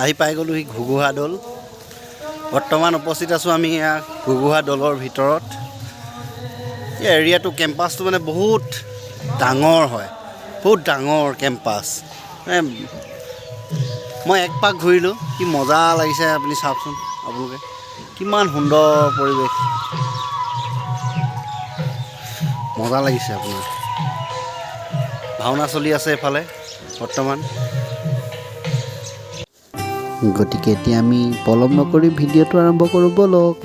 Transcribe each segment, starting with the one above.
আহি পাই গ'লোহি ঘুগুহা দৌল। বৰ্তমান উপস্থিত আছোঁ আমি ঘুগুহা দৌলৰ ভিতৰত। এই এৰিয়াটো কেম্পাছটো মানে বহুত ডাঙৰ হয়, বহুত ডাঙৰ কেম্পাছ। মই এক পাক ঘূৰিলোঁ, কি মজা লাগিছে আপুনি চাওকচোন, আপোনালোকে কিমান সুন্দৰ পৰিৱেশ, মজা লাগিছে আপোনাৰ। ভাওনা চলি আছে এফালে বৰ্তমান। গতিকে এতিয়া আমি পলম নকৰি ভিডিঅ'টো আৰম্ভ কৰোঁ ব'লক।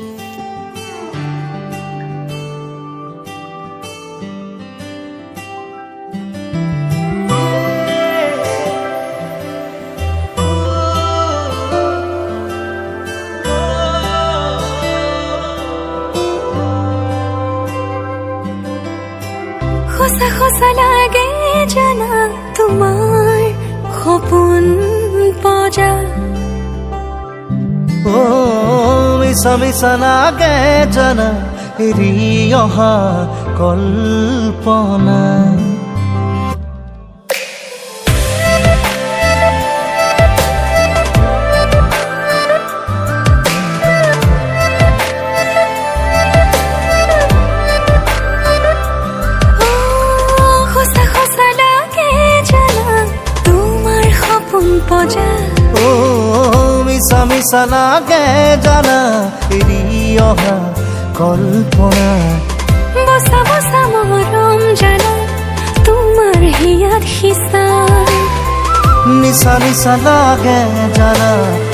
সঁচা সঁচা লাগে জানা তোমাৰ সপোন পজা। মিছা মিছা লাগে জানা এৰি অহা কল্পনা। সঁচা সঁচা লাগে জানা তোমাৰ সপোন পজা। মিছা মিছা লাগে জানা এৰি অহা কল্পনা। বসা বসা মৰম জানা তোমাৰ হিয়াত সিঁচা। নিচা নিচা লাগে জানা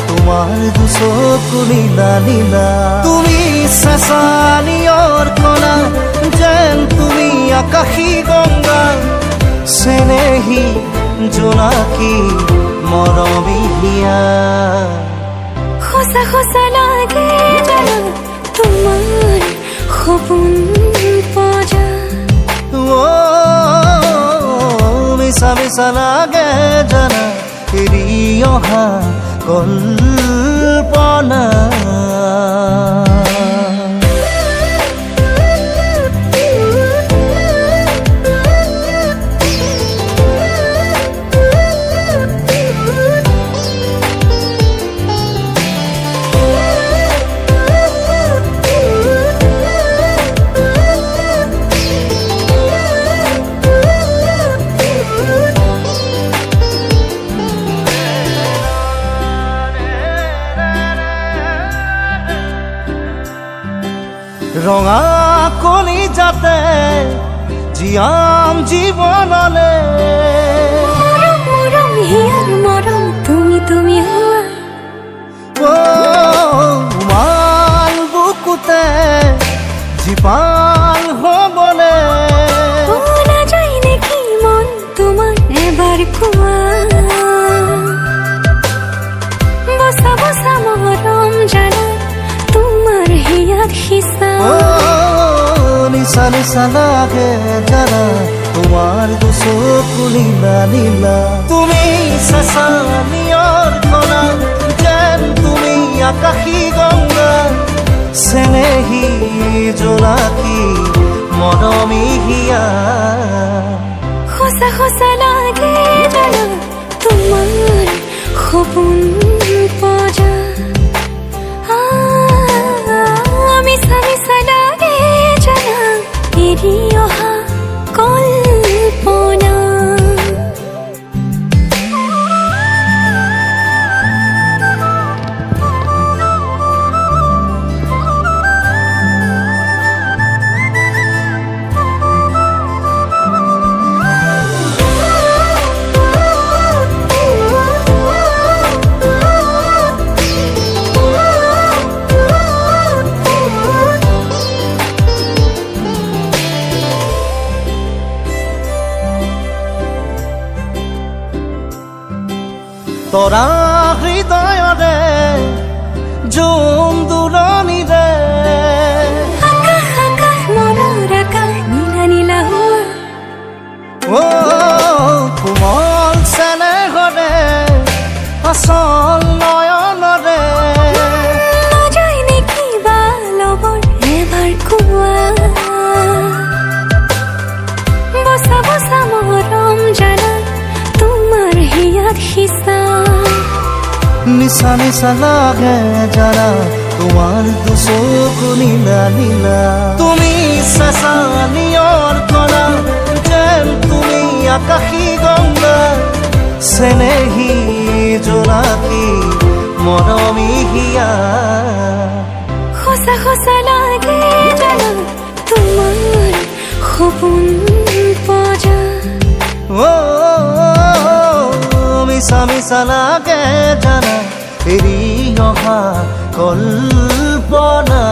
তোমাৰ দুচকু নীলা নীলা। তুমি চেঁচা নিয়ৰ কণা যেন তুমি আকাশী গংগা। চেনেহী জোনাকী মৰমী হিয়া। সঁচা সঁচা লাগে জানা তোমাৰ সপোন পজা। মিছা মিছা লাগে জানা এৰি অহা কল্পনা। ৰঙা কলি যাতে জীয়াম জীৱনলে। মৰম মৰম হিয়াৰ মৰম তুমি তুমি হোৱা। উমাল বুকুতে জীপাল হ'বলে। নাযায় নেকি মন তোমাৰ এবাৰ কোৱা। বসা বসা মৰম জানা তোমাৰ হিয়াত সিঁচা। নিচা নিচা লাগে জানা তোমাৰ দুচকু নীলা নীলা। তুমি চেঁচা নিয়ৰ কণা যেন তুমি আকাশী গংগা। চেনেহী জোনাকী মৰমী হিয়া। সঁচা সঁচা লাগে জানা তোমাৰ সপোন পজা। মিছা মিছা লাগে জানা এৰি অহা কল্পনা। তৰা হৃদয়ৰে জোন দূৰণিৰে। আকাশ আকাশ মনৰ আকাশ নীলা নীলা হোৱা। কোমল চেনেহৰে আচল নয়নৰে। নাযায় নেকি বা লগৰ এবাৰ কোৱা। বসা বসা মৰম জানা তোমাৰ হিয়াত সিঁচা। নিশা নিশা লাগে জানা তোমার দুচকু নীলা নীলা তুমি চেঁচা নিয়ৰ কণা যেন তুমি আকাশী গংগা চেনেহী জোনাকী মৰমী হিয়া সঁচা সঁচা লাগে জানা তোমাৰ সপোন পজা মিছা মিছা লাগে জানা এৰি অহা কল্পনা